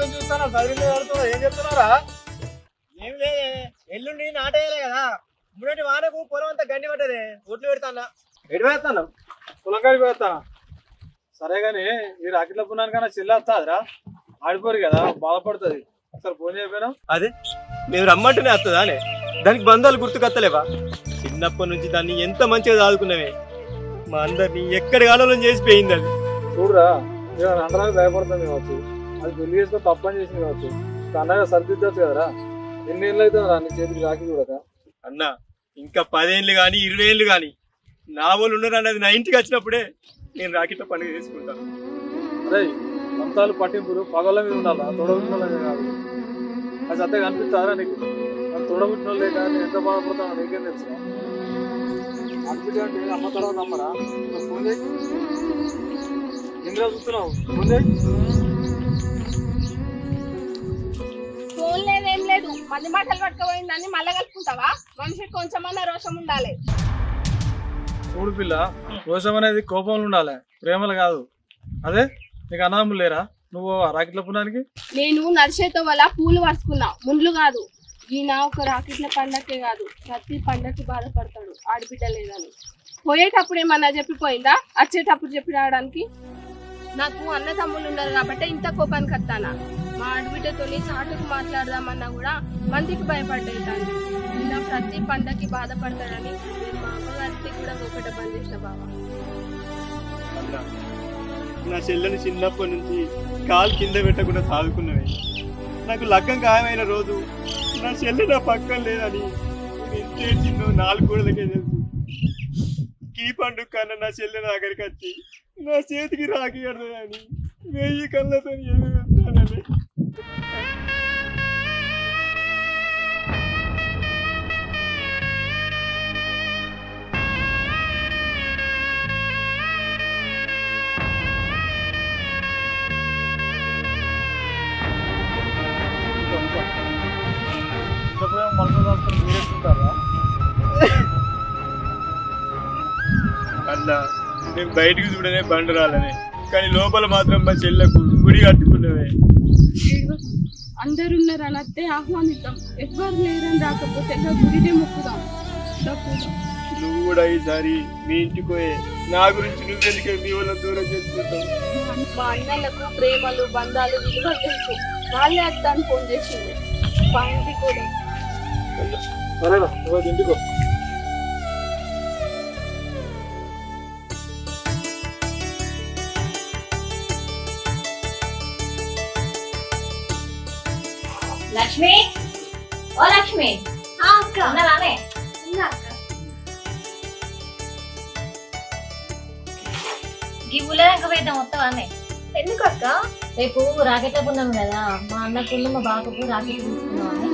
నుంచి చూస్తానా చదివింది పడుతున్నా ఏం చెప్తున్నారా? ఏం లేదే, ఎల్లుండి నాటేయాలి కదా. ఇప్పుడంటే వానకు పొలం అంతా గండి పట్టదే, ఒట్లు పెడతానా. ఎటు పెడతాను? పొలం కాడికి పెడతానా? సరే కానీ ఈ రాకెట్ల పున్నానికన్నా చెల్లి వస్తుందిరా, ఆడిపోరు కదా, బాధపడుతుంది. ఒకసారి ఫోన్ చేయకపోయినా? అదే మేము రమ్మంటేనే వస్తుందా అనే, దానికి బంధాలు గుర్తుకొత్తలేవా? చిన్నప్పటి నుంచి దాన్ని ఎంత మంచిగా చదువుకున్నావే, మా అందరినీ ఎక్కడి కాలంలో చేసిపోయింది అది. చూడరా, నేను అనడానికి భయపడుతుంది కావచ్చు, అది పెళ్లి చేసుకొని తప్పని చేసింది కావచ్చు, అన్నగా సరిదిద్దచ్చు కదరా. ఎన్ని ఏళ్ళు అవుతుందా నీ చేతికి రాకి చూడక? అన్న ఇంకా 10 ఏళ్ళు కానీ 20 ఏళ్ళు కానీ నా వాళ్ళు ఉన్నారు అన్నది నా ఇంటికి వచ్చినప్పుడే నేను రాకెట్ల పండుగ చేసుకుంటాను. అదే పంతాలు పట్టింపులు పగల మీద ఉండాలా, తొడబుట్టిన వాళ్ళ కాదు. అది అంతే కనిపిస్తారా నీకు? అది తొడబుట్టిన వాళ్ళే కాదు, నేను ఎంత బాధపడతానో నీకేం తెలుసు. అనిపించండి అమ్మ తర్వాత నమ్మరా? ఫోన్ చేయి, ఎందులో చూస్తున్నావు? ఫోన్ చేయి. ఫోన్ లేదేం లేదు, మంది మాటలు పట్టుకుపోయిందని మళ్ళా కలుపుకుంటావా? మనిషికి కొంచెమన్నా రోషం ఉండాలి. చూడు పిల్ల, రోషం అనేది కోపంలో ఉండాలి, ప్రేమలు కాదు. అదే నీకు అన్నదమ్ములు లేరా? నువ్వు రాకెట్ల పున్నానికి? నేను నడిచేతో వల్ల పూలు పరుచుకున్నా, ముండ్లు కాదు. ఈయన ఒక రాకెట్ల పండగకే కాదు, ప్రతి పండగకి బాధపడతాడు ఆడబిడ్డ లేదని. పోయేటప్పుడు ఏమన్నా చెప్పిపోయిందా? వచ్చేటప్పుడు చెప్పి రావడానికి? నాకు అన్న తమ్ముళ్ళు ఉన్నారు కాబట్టి ఇంత కోపానికి వస్తానా? మా ఆడబిడ్డతోని సాటుకు మాట్లాడదామన్నా కూడా మందికి భయపడ్డాను. ఇలా ప్రతి పండగకి బాధపడతాడని నేను మా అమ్మగారికి కూడా ఒకటి బంద్ చేసిన బాబా. నా చెల్లెని చిన్నప్పటి నుంచి కాలు కింద పెట్టకుండా సాదుకున్నవే. నాకు లగ్గం ఖాయమైన రోజు నా చెల్లె నా పక్కన లేదని ఎంత ఏడ్చిందో 4 గోడలకే తెలుసు. ఈ పండుగ కన్నా నా చెల్లె నా దగ్గరికి వచ్చి నా చేతికి రాఖీ కడదని 1000 కళ్ళతో ఎదుగుతానని. మనసు దాచుకొని మీరేసుకుంటారా? అన్నా నేను బయటకు చూడనే బండరాలనే, కానీ లోపల మాత్రం మా చెల్లకు గుడి కట్టుకున్నవే. అందరున్నారు అనత్తే ఆహ్వానిద్దాం, ఎవ్వరు లేరని రాకపోతే గుడినే మొక్కుదాం. నువ్వు కూడా ఈసారి మీ ఇంటికి పోయే, నా గురించి నువ్వెందుకే మీ వాళ్ళ దూరం చేసుకుంటావు? మా అన్నలకు ప్రేమలు బంధాలు విలువ తెలుసు, వాళ్ళే అత్తాను ఫోన్ చేసింది. పాయింట్ కూడా సరేనా, నువ్వు ఇంటికో. లక్ష్మి, ఓ లక్ష్మి, ఉన్నావానే? గివ్వులేక వేద్దాం, వస్తావానే? ఎందుకు అక్క? రేపు రాకెట్ ఉన్నాం కదా, మా అన్నకు మా బాబుకు రాకెట్ తీసుకున్నామని.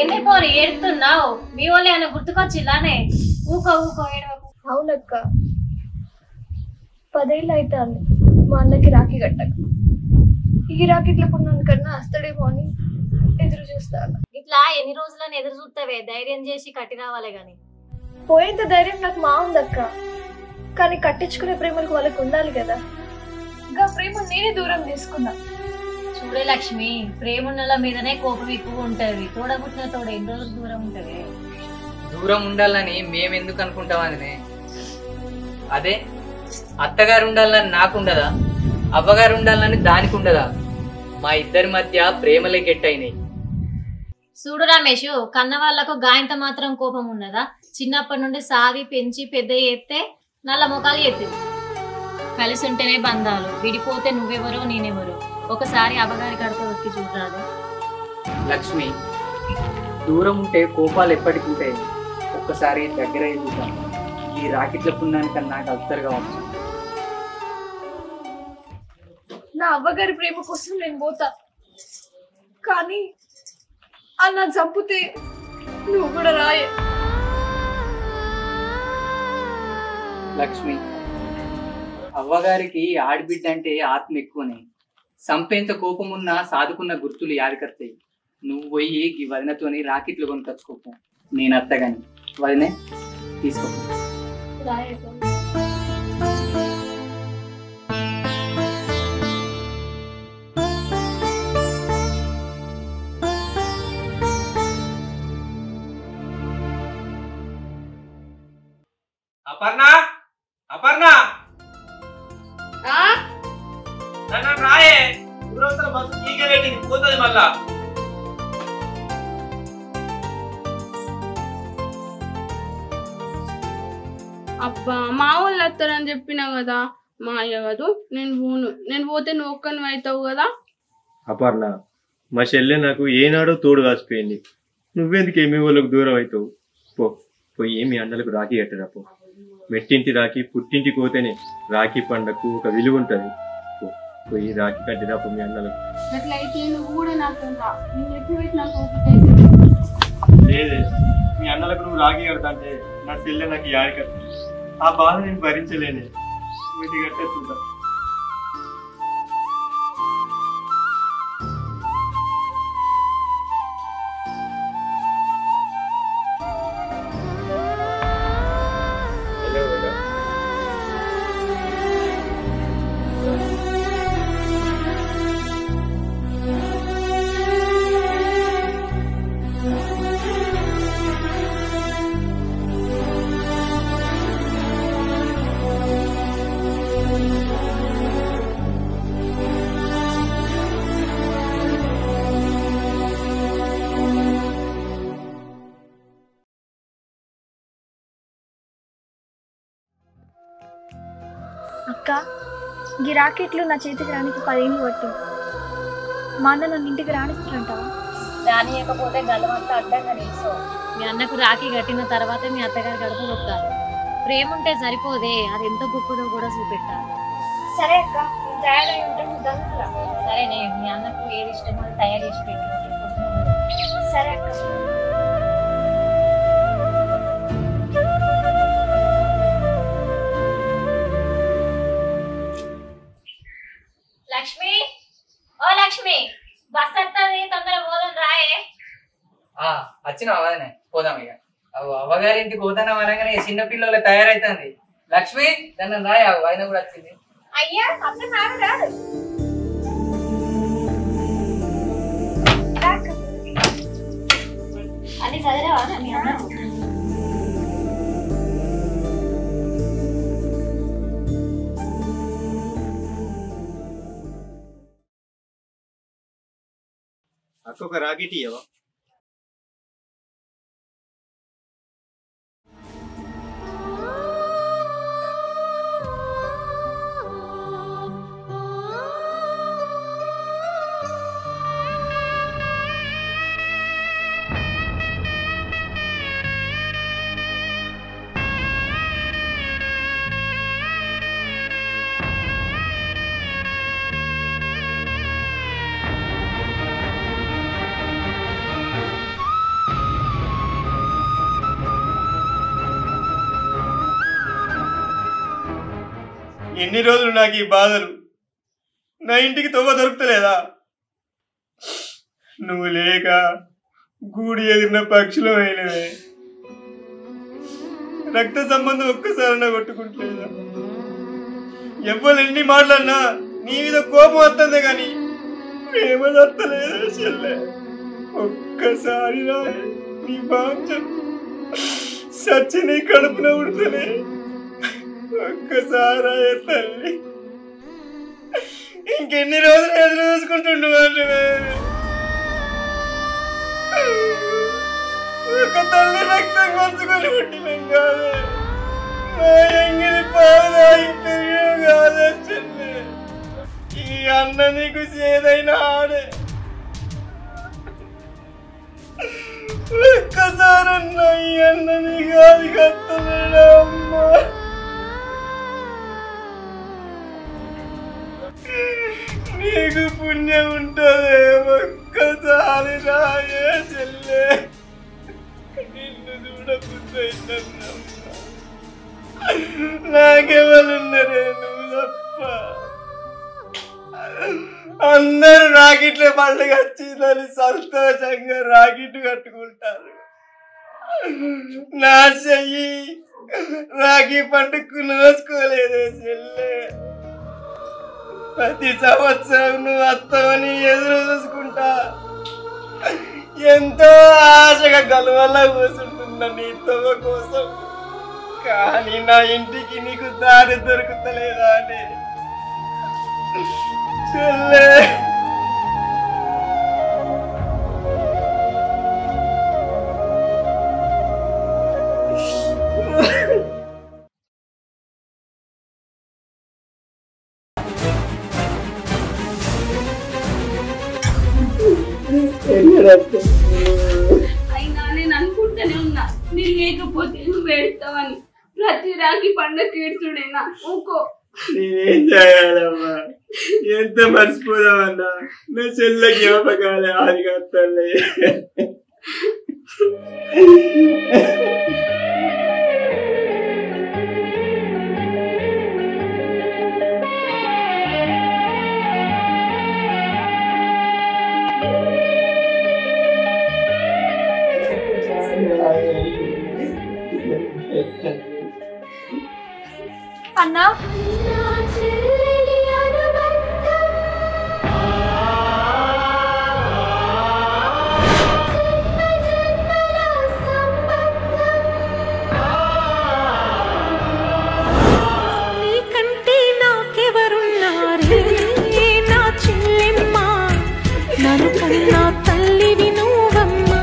ఏందే పోరి ఏడుతున్నావు? మీ వాళ్ళు ఏమైనా గుర్తుకొచ్చిలానే? ఊకో ఊకో ఏడవకు. అవునక్క, 10 ఏళ్ళు అవుతుంది మా అన్నకి రాఖీ కట్టక. ఈ రాకెట్ల పున్నాను కన్నా వస్తాడేమో అని ఎదురు చూస్తాను. ఇట్లా ఎన్ని రోజులని ఎదురు చూస్తావే? ధైర్యం చేసి కట్టి రావాలి గాని. పోయేంత ధైర్యం నాకు మా ఉందక్క, కానీ కట్టించుకునే ప్రేమలకు వాళ్ళకి ఉండాలి కదా. ఇంకా ప్రేమ నేనే దూరం తీసుకున్నా. చూడే లక్ష్మి, ప్రేమల మీదనే కోపం ఎక్కువ ఉంటది. తోడబుట్టిన తోడ ఎన్ని రోజులు దూరం ఉంటది? దూరం ఉండాలని మేమెందుకు అనుకుంటామని? అదే అత్తగారు ఉండాలని నాకుండదా? అవ్వగారు ఉండాలని దానికి ఉండదా? మా ఇద్దరి మధ్య ప్రేమలే గెట్టయినాయి. చూడు రమేష్, కన్న వాళ్లకు గాయంత మాత్రం కోపం ఉన్నదా? చిన్నప్పటి నుండి సాది పెంచి పెద్ద ఎత్తే నల్ల ముఖాలు ఎత్తింది. కలిసి ఉంటేనే బంధాలు, విడిపోతే నువ్వెవరో నేనెవరో. ఒకసారి అవ్వగారి కడప వచ్చి చూడరాదు. లక్ష్మి, దూరం ఉంటే కోపాలు ఎప్పటికుంటాయి, ఒక్కసారి దగ్గర చూద్దాం. ఈ రాకెట్ల పుణ్యానికన్నా నాకు అత్తరుగా వచ్చు. నా అవ్వగారి ప్రేమ కోసం నేను పోతా, కానీ అన్న చంపితే నువ్వు కూడా రాయే. లక్ష్మి, అవ్వగారికి ఆడబిడ్డ అంటే ఆత్మ ఎక్కువనే. సంపేంత కోపమున్నా సాదుకున్న గుర్తులు యాదకర్తాయి. నువ్వు పోయి ఈ వదినతోని రాకెట్లు కొనుకొచ్చుకోపు. నేను అత్తగాని వదినే తీసుకో. అపర్ణ అపర్ణ నన్ను రాయే ఊరంతా బస్సు కీకే పెట్టింది పోతుంది మళ్ళా. అబ్బా మా వాళ్ళు వస్తారని చెప్పినా కదా, మా అయ్య కాదు నేను పోతే నువ్వు ఒక్కని అవుతావు కదా. అపర్ణ, మా చెల్లె నాకు ఏనాడో తోడు కాసిపోయింది. నువ్వెందుకు ఏమి వాళ్ళకు దూరం అవుతావు? పోయి మీ అన్నలకు రాఖీ కట్టరా పో. మెట్టింటి రాఖీ పుట్టింటి పోతేనే రాఖీ పండగకు ఒక విలువ ఉంటుంది. పోయి రాఖీ కట్టిరా పో మీ అన్నలకు. అట్లయితే నువ్వు కూడా నాకు లేదే, మీ అన్నలకు నువ్వు రాఖీ కడతా అంటే నా చెల్లె నాకు యాడి కట్ట. ఆ బాధ నేను భరించలేనే. వీటి కట్టే చూద్దాం. అక్క, ఈ రాకెట్లు నా చేతికి రానికి 10 ఏళ్ళు పట్టింది. మా అన్న నన్ను ఇంటికి రానిస్తారంటావా? రానియకపోతే గలవంతా అడ్డంగా నిలుసో. మీ అన్నకు రాఖీ కట్టిన తర్వాతే మీ అత్తగారి గడప కొట్టాలి. ప్రేమ ఉంటే సరిపోదే, అది ఎంత గొప్పదో కూడా చూపెట్టాలి. సరే అక్క, నేను తయారై ఉంటాను. దగ్గర సరేనే, మీ అన్నకు ఏది ఇష్టమో అది తయారు చేసి పెట్టి. సరే అక్క. లక్ష్మి, ఓ లక్ష్మి, బస్ వస్తుంది, తొందర పోదాం రాయే. వచ్చినా వదనే పోదాం. ఇక అవ్వగారింటికి పోతానా అనగానే చిన్నపిల్లలు తయారైతుంది. లక్ష్మి దాన్ని రాయ, ఆయన కూడా వచ్చింది. అయ్యా అన్న నాకు రాదు. అది చదివావా మీ అన్న? అక్క ఒక రాకెట్ ఇయ్యవా? ఎన్ని రోజులు నాకు ఈ బాధలు? నా ఇంటికి తొవ్వ దొరుకుతలేదా? నువ్వు లేక గూడి ఎదిరిన పక్షులు అయినవే. రక్త సంబంధం ఒక్కసారైనా కొట్టుకుంటలేదా? ఎవ్వరు ఎన్ని మాటలన్నా నీ మీద కోపం వస్తుందే కానీ ప్రేమ వస్తలేదా చెల్లె? ఒక్కసారి నీ బాంచం సచ్చి నీ కడుపున ఉడుతలే. ఒక్కసారి తల్లి, ఇంకెన్ని రోజులు ఎదురు చూసుకుంటుండు మాత్రమే. ఒక తల్లి రక్తం పంచుకొని పుట్టినాం కాదే, నా ఎంగిలి పాదాయి పెరిగాం కాదే చెల్లె. ఈ అన్న నీకు ఏదైనా ఆడే. ఒక్కసారన్నా ఈ అన్న నీకు అది కత్తలేడా అమ్మా? నీకు పుణ్యం ఉంటుంది. ఒక్కసారి రాయే చెల్లె, నిన్ను చూడకుండా నాకెవరున్నారే? నువ్వు తప్ప అందరూ రాకెట్ల పండుగ వచ్చిందని సంతోషంగా రాకెట్ కట్టుకుంటారు. నా చెయ్యి రాఖీ పండుగకు నోసుకోలేదే చెల్లె. ప్రతి సంవత్సరం నువ్వు వస్తావని ఎదురు చూసుకుంటా ఎంతో ఆశగా గలవల్ల కూర్చుంటున్నా నీ తొవ్వ కోసం. కానీ నా ఇంటికి నీకు దారి దొరుకుతలేదా అని చెల్లె. అయినా నేను అనుకుంటూనే ఉన్నా నేను లేకపోతే నువ్వు ఏడుస్తావని. ప్రతి రాఖీ పండుగ ఏడుచుడేనా ఊకో. నేనేం చేయాలమ్మా? ఎంత మర్చిపోదామన్నా నా చెల్లె జ్ఞాపకాలే ఆదిగత్తలే. అన్నా నీకంటే నాకెవరున్నారే నా చెల్లెమ్మ, నన్ను కన్నా తల్లివి నువ్వమ్మా.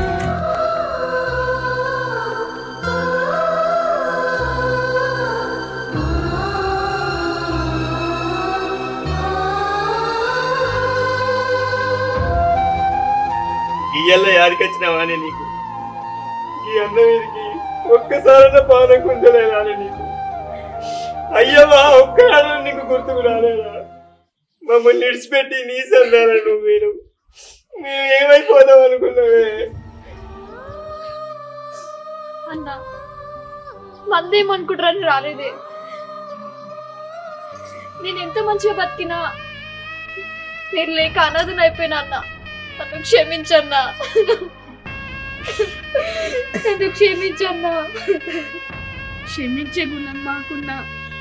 ఇయ్యల్లో యాడికొచ్చినావానే నీకు? ఈ అన్న వీరికి ఒక్కసారైనా పానం కుంటలేదానే నీకు? అయ్యవా ఒక్కనాడు నీకు గుర్తుకు రాలేదా? మమ్మల్ని విడిచిపెట్టి నీ సందాల నువ్వు మీరు మేము ఏమైపోదాం అనుకున్నావే? అన్నా మందేమనుకుంటారని రాలేదే. నేను ఎంత మంచిగా బతికినా మీరు లేక అనాథని అయిపోయినా అన్న. నన్ను క్షమించన్నా, నన్ను క్షమించన్నా. క్షమించే గుణం మాకున్నా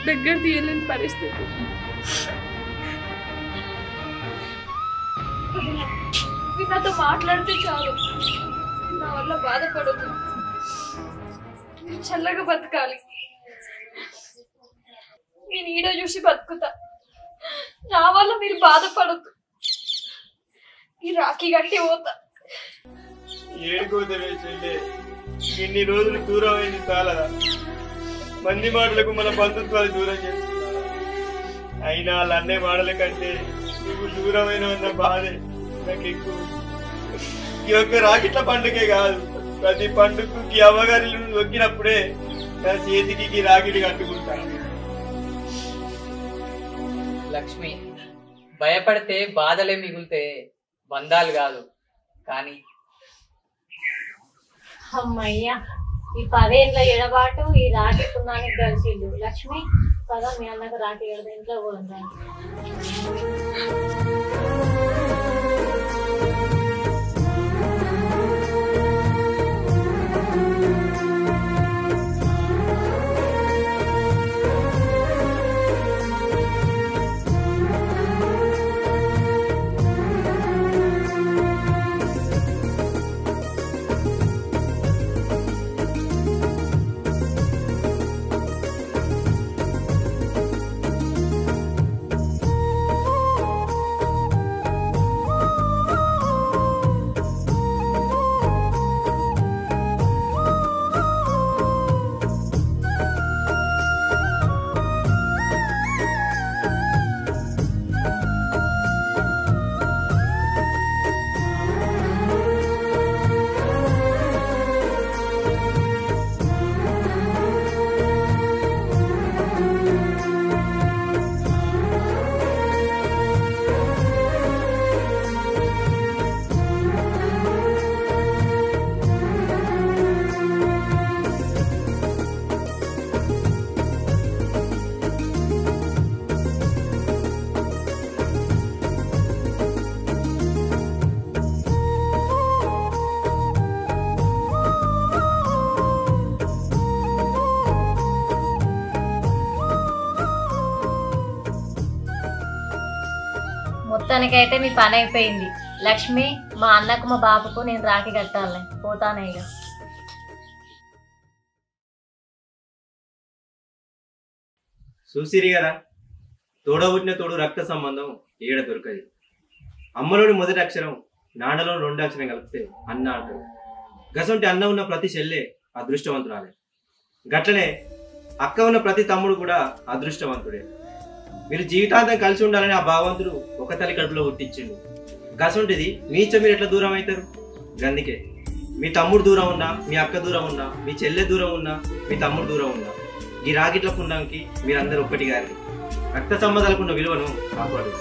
దగ్గర తీయలేని పరిస్థితి. మీరు నాతో మాట్లాడితే చాలు, నా వల్ల బాధపడదు. చల్లగా బతకాలి. నేను ఈడ చూసి బతుకుతా, నా వల్ల మీరు బాధపడద్దు. ఈ రాఖీ కట్టి పోతా. ఏడుకోదవే చెల్లె, ఇన్ని రోజులు దూరం అయింది చాలా. మంది మాటలకు మన బంధుత్వాలు దూరం చేస్తున్నా. అయినా వాళ్ళ అన్నయ్య మాటల కంటే నువ్వు దూరమైన ఉన్న బాధే నాకు ఎక్కువ. ఈ యొక్క రాకెట్ల పండుగే కాదు, ప్రతి పండుగకి అవ్వగారి నొక్కినప్పుడే నా చేతికి రాకెట్ కట్టుకుంటాను. లక్ష్మి, భయపడితే బాధలే మిగులుతే బంధాలు కాదు. కానీ అమ్మయ్యా, ఈ 10 ఏళ్ళ ఎడబాటు ఈ రాఖీ పున్నానికి కలిసిండు. లక్ష్మి పద, మీ అన్నకు రాఖీ కడతా, ఇంట్లో పోదాం. మొత్తానికైతే మీ పని అయిపోయింది. లక్ష్మి, మా అన్నకు మా బాబుకు నేను రాఖీ కట్టాలి. పోతానే ఇక. చూసిరి కదా, తోడబుట్టిన తోడు రక్త సంబంధం ఏడ దొరకది. అమ్మలోని మొదటి అక్షరం నాన్నలోని 2 అక్షరం కలిపితే అన్న అంటారు. గసంటి అన్న ఉన్న ప్రతి చెల్లె అదృష్టవంతురాలే. గట్లనే అక్క ఉన్న ప్రతి తమ్ముడు కూడా అదృష్టవంతుడే. మీరు జీవితాంతం కలిసి ఉండాలని ఆ భగవంతుడు ఒక తల్లి కడుపులో పుట్టించిండు. గసంటిది మీచ మీరు ఎట్లా దూరం అవుతారు? గందుకే మీ తమ్ముడు దూరం ఉన్నా, మీ అక్క దూరం ఉన్నా, మీ చెల్లె దూరం ఉన్నా, మీ తమ్ముడు దూరం ఉన్నా, ఈ రాగిట్ల పుండానికి మీరందరూ ఒక్కటి గారి రక్త సంబంధాలకున్న విలువను కాపాడు.